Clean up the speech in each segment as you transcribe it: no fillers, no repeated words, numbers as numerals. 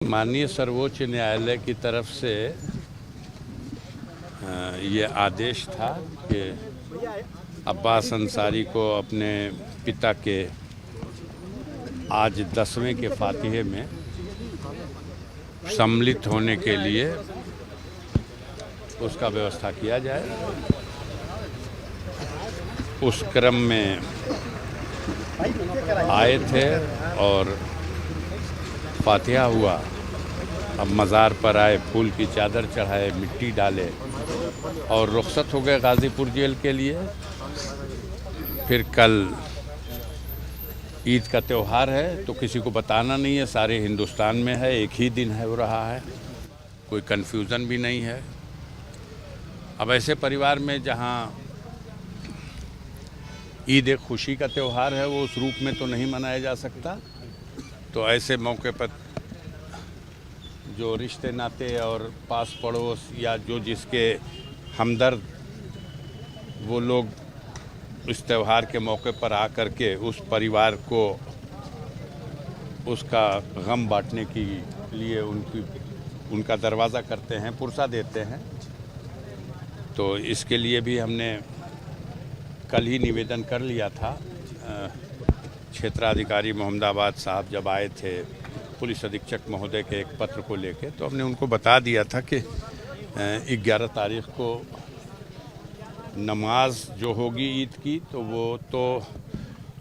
माननीय सर्वोच्च न्यायालय की तरफ से ये आदेश था कि अब्बास अंसारी को अपने पिता के आज 10वें के फातिहे में सम्मिलित होने के लिए उसका व्यवस्था किया जाए। उस क्रम में आए थे और फातिहा हुआ। अब मज़ार पर आए, फूल की चादर चढ़ाए, मिट्टी डाले और रुखसत हो गए गाज़ीपुर जेल के लिए। फिर कल ईद का त्यौहार है तो किसी को बताना नहीं है, सारे हिंदुस्तान में है, एक ही दिन है, हो रहा है, कोई कन्फ्यूज़न भी नहीं है। अब ऐसे परिवार में जहाँ ईद एक खुशी का त्यौहार है, वो उस रूप में तो नहीं मनाया जा सकता, तो ऐसे मौके पर जो रिश्ते नाते और पास पड़ोस या जो जिसके हमदर्द वो लोग इस त्यौहार के मौके पर आकर के उस परिवार को उसका गम बांटने के लिए उनका दरवाज़ा करते हैं, पुरसा देते हैं। तो इसके लिए भी हमने कल ही निवेदन कर लिया था। क्षेत्राधिकारी मोहम्मदाबाद साहब जब आए थे पुलिस अधीक्षक महोदय के एक पत्र को लेके, तो हमने उनको बता दिया था कि 11 तारीख को नमाज जो होगी ईद की, तो वो तो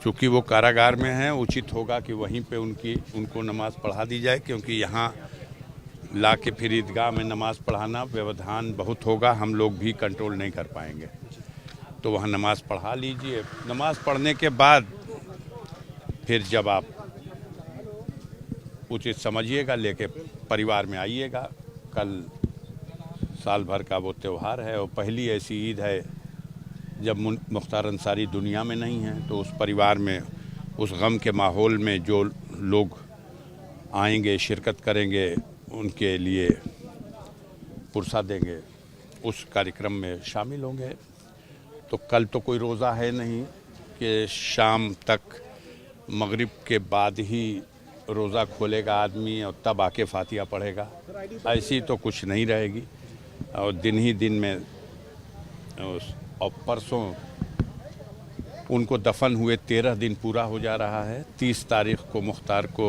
चूँकि वो कारागार में हैं, उचित होगा कि वहीं पे उनको नमाज पढ़ा दी जाए, क्योंकि यहाँ ला के फिर ईदगाह में नमाज पढ़ाना व्यवधान बहुत होगा, हम लोग भी कंट्रोल नहीं कर पाएंगे। तो वहाँ नमाज पढ़ा लीजिए। नमाज पढ़ने के बाद फिर जब आप उचित समझिएगा लेके परिवार में आइएगा। कल साल भर का वो त्यौहार है और पहली ऐसी ईद है जब मुख्तार अंसारी दुनिया में नहीं है, तो उस परिवार में उस गम के माहौल में जो लोग आएंगे, शिरकत करेंगे, उनके लिए पुरसा देंगे, उस कार्यक्रम में शामिल होंगे। तो कल तो कोई रोज़ा है नहीं कि शाम तक मगरिब के बाद ही रोज़ा खोलेगा आदमी और तब आके फातिहा पढ़ेगा, ऐसी तो कुछ नहीं रहेगी। और दिन ही दिन में और परसों उनको दफन हुए 13 दिन पूरा हो जा रहा है। 30 तारीख को मुख्तार को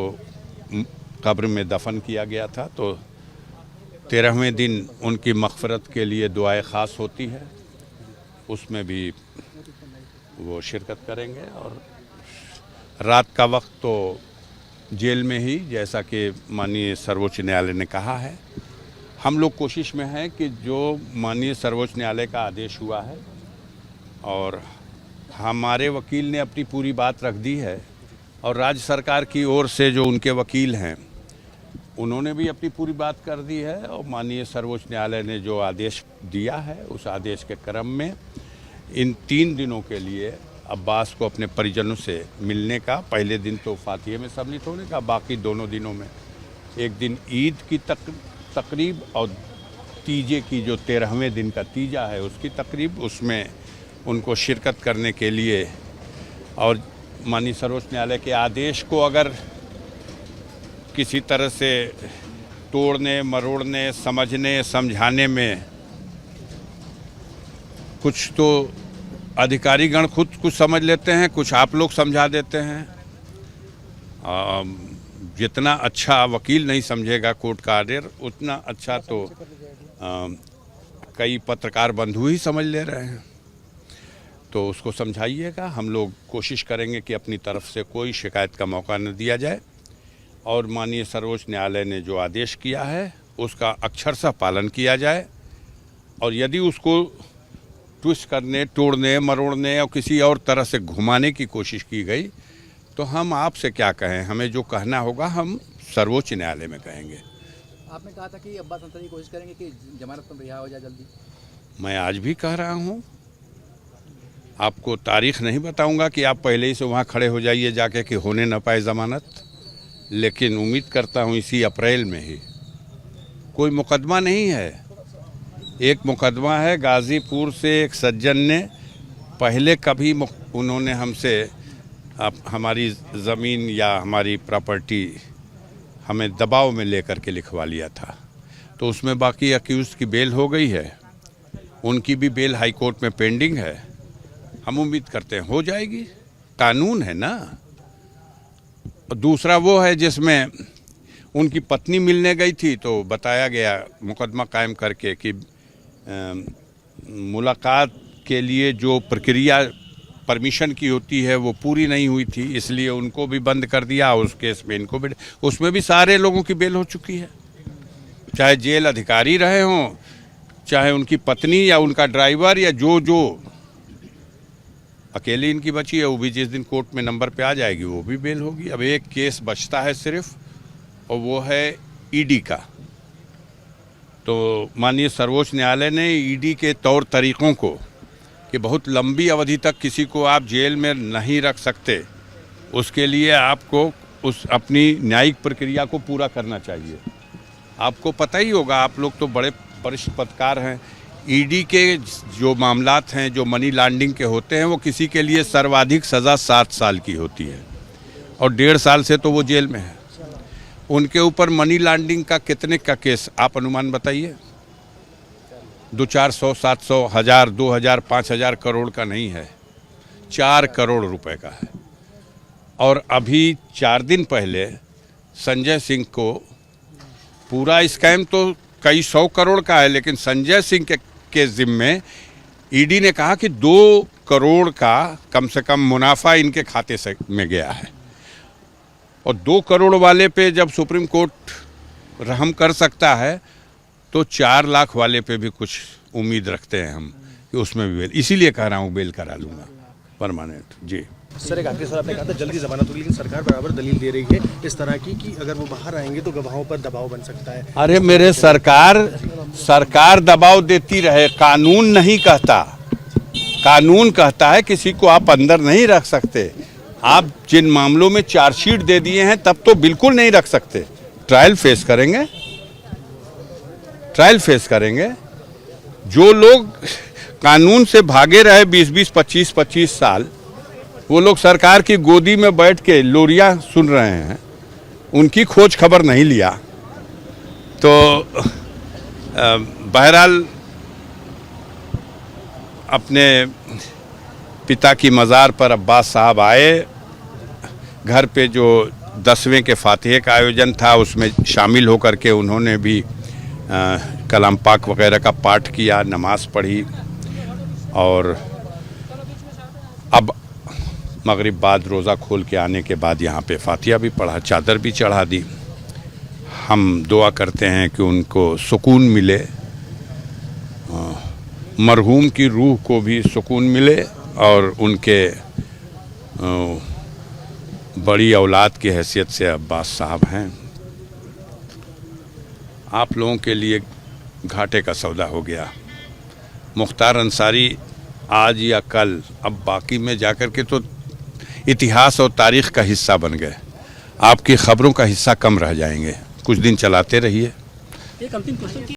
कब्र में दफन किया गया था, तो 13वें दिन उनकी मग़फ़िरत के लिए दुआएं ख़ास होती है, उसमें भी वो शिरकत करेंगे। और रात का वक्त तो जेल में ही, जैसा कि माननीय सर्वोच्च न्यायालय ने कहा है। हम लोग कोशिश में हैं कि जो माननीय सर्वोच्च न्यायालय का आदेश हुआ है और हमारे वकील ने अपनी पूरी बात रख दी है और राज्य सरकार की ओर से जो उनके वकील हैं उन्होंने भी अपनी पूरी बात कर दी है, और माननीय सर्वोच्च न्यायालय ने जो आदेश दिया है उस आदेश के क्रम में इन 3 दिनों के लिए अब्बास को अपने परिजनों से मिलने का, पहले दिन तो फातिहे में सम्मिलित होने का, बाकी दोनों दिनों में एक दिन ईद की तकरीब और तीजे की जो 13वें दिन का तीजा है उसकी तकरीब, उसमें उनको शिरकत करने के लिए। और माननीय सर्वोच्च न्यायालय के आदेश को अगर किसी तरह से तोड़ने मरोड़ने, समझने समझाने में कुछ तो अधिकारीगण खुद कुछ समझ लेते हैं, कुछ आप लोग समझा देते हैं। जितना अच्छा वकील नहीं समझेगा कोर्ट का आर्डर, उतना अच्छा तो कई पत्रकार बंधु ही समझ ले रहे हैं। तो उसको समझाइएगा। हम लोग कोशिश करेंगे कि अपनी तरफ से कोई शिकायत का मौका न दिया जाए और माननीय सर्वोच्च न्यायालय ने जो आदेश किया है उसका अक्षरशः पालन किया जाए। और यदि उसको ट्विस्ट करने, तोड़ने मरोड़ने और किसी और तरह से घुमाने की कोशिश की गई तो हम आपसे क्या कहें, हमें जो कहना होगा हम सर्वोच्च न्यायालय में कहेंगे। आपने कहा था कि अब्बास अंसारी कोशिश करेंगे कि जमानत पर रिहा हो जाए जल्दी। मैं आज भी कह रहा हूँ, आपको तारीख नहीं बताऊंगा कि आप पहले ही से वहाँ खड़े हो जाइए जाके कि होने न पाए ज़मानत, लेकिन उम्मीद करता हूँ इसी अप्रैल में ही। कोई मुकदमा नहीं है, एक मुकदमा है गाज़ीपुर से एक सज्जन ने पहले कभी उन्होंने हमसे हमारी ज़मीन या हमारी प्रॉपर्टी हमें दबाव में लेकर के लिखवा लिया था। तो उसमें बाकी अक्यूज़ की बेल हो गई है, उनकी भी बेल हाई कोर्ट में पेंडिंग है। हम उम्मीद करते हैं हो जाएगी, कानून है ना। दूसरा वो है जिसमें उनकी पत्नी मिलने गई थी तो बताया गया मुकदमा कायम करके कि मुलाकात के लिए जो प्रक्रिया परमिशन की होती है वो पूरी नहीं हुई थी, इसलिए उनको भी बंद कर दिया। उस केस में इनको भी, उसमें भी सारे लोगों की बेल हो चुकी है, चाहे जेल अधिकारी रहे हों, चाहे उनकी पत्नी या उनका ड्राइवर या जो अकेली इनकी बची है, वो भी जिस दिन कोर्ट में नंबर पे आ जाएगी वो भी बेल होगी। अब एक केस बचता है सिर्फ, और वो है ईडी का। तो माननीय सर्वोच्च न्यायालय ने ईडी के तौर तरीक़ों को कि बहुत लंबी अवधि तक किसी को आप जेल में नहीं रख सकते, उसके लिए आपको उस अपनी न्यायिक प्रक्रिया को पूरा करना चाहिए। आपको पता ही होगा, आप लोग तो बड़े वरिष्ठ पत्रकार हैं, ईडी के जो मामलात हैं जो मनी लॉन्ड्रिंग के होते हैं वो किसी के लिए सर्वाधिक सज़ा 7 साल की होती है और 1.5 साल से तो वो जेल में है। उनके ऊपर मनी लॉन्ड्रिंग का कितने का केस आप अनुमान बताइए? 200-400, 700, 1000, 2000, 5000 करोड़ का नहीं है, 4 करोड़ रुपए का है। और अभी 4 दिन पहले संजय सिंह को, पूरा स्कैम तो कई 100 करोड़ का है, लेकिन संजय सिंह के जिम्मे ईडी ने कहा कि 2 करोड़ का कम से कम मुनाफा इनके खाते से में गया है। और 2 करोड़ वाले पे जब सुप्रीम कोर्ट रहम कर सकता है तो 4 लाख वाले पे भी कुछ उम्मीद रखते हैं हम कि उसमें भी बेल, इसीलिए कह रहा हूँ बेल करा लूँगा परमानेंट। जी सर, एक आखिरी सवाल आपने कहा था जल्दी जमानत होगी, लेकिन सरकार बराबर दलील दे रही है इस तरह की कि अगर वो बाहर आएंगे तो गवाहों पर दबाव बन सकता है। अरे मेरे सरकार दबाव देती रहे, कानून नहीं कहता। कानून कहता है किसी को आप अंदर नहीं रख सकते। आप जिन मामलों में चार्जशीट दे दिए हैं तब तो बिल्कुल नहीं रख सकते, ट्रायल फेस करेंगे, ट्रायल फेस करेंगे। जो लोग कानून से भागे रहे 20-20, 25-25 साल, वो लोग सरकार की गोदी में बैठ के लोरियां सुन रहे हैं, उनकी खोज खबर नहीं लिया। तो बहरहाल अपने पिता की मज़ार पर अब्बास साहब आए, घर पे जो 10वें के फातिहे का आयोजन था उसमें शामिल होकर के उन्होंने भी कलाम पाक वगैरह का पाठ किया, नमाज पढ़ी और अब मगरिब बाद रोज़ा खोल के आने के बाद यहाँ पे फातिहा भी पढ़ा, चादर भी चढ़ा दी। हम दुआ करते हैं कि उनको सुकून मिले, मरहूम की रूह को भी सुकून मिले और उनके बड़ी औलाद की हैसियत से अब्बास साहब हैं। आप लोगों के लिए घाटे का सौदा हो गया। मुख्तार अंसारी आज या कल, अब बाकी में जाकर के तो इतिहास और तारीख़ का हिस्सा बन गए, आपकी ख़बरों का हिस्सा कम रह जाएंगे। कुछ दिन चलाते रहिए। एक अंतिम क्वेश्चन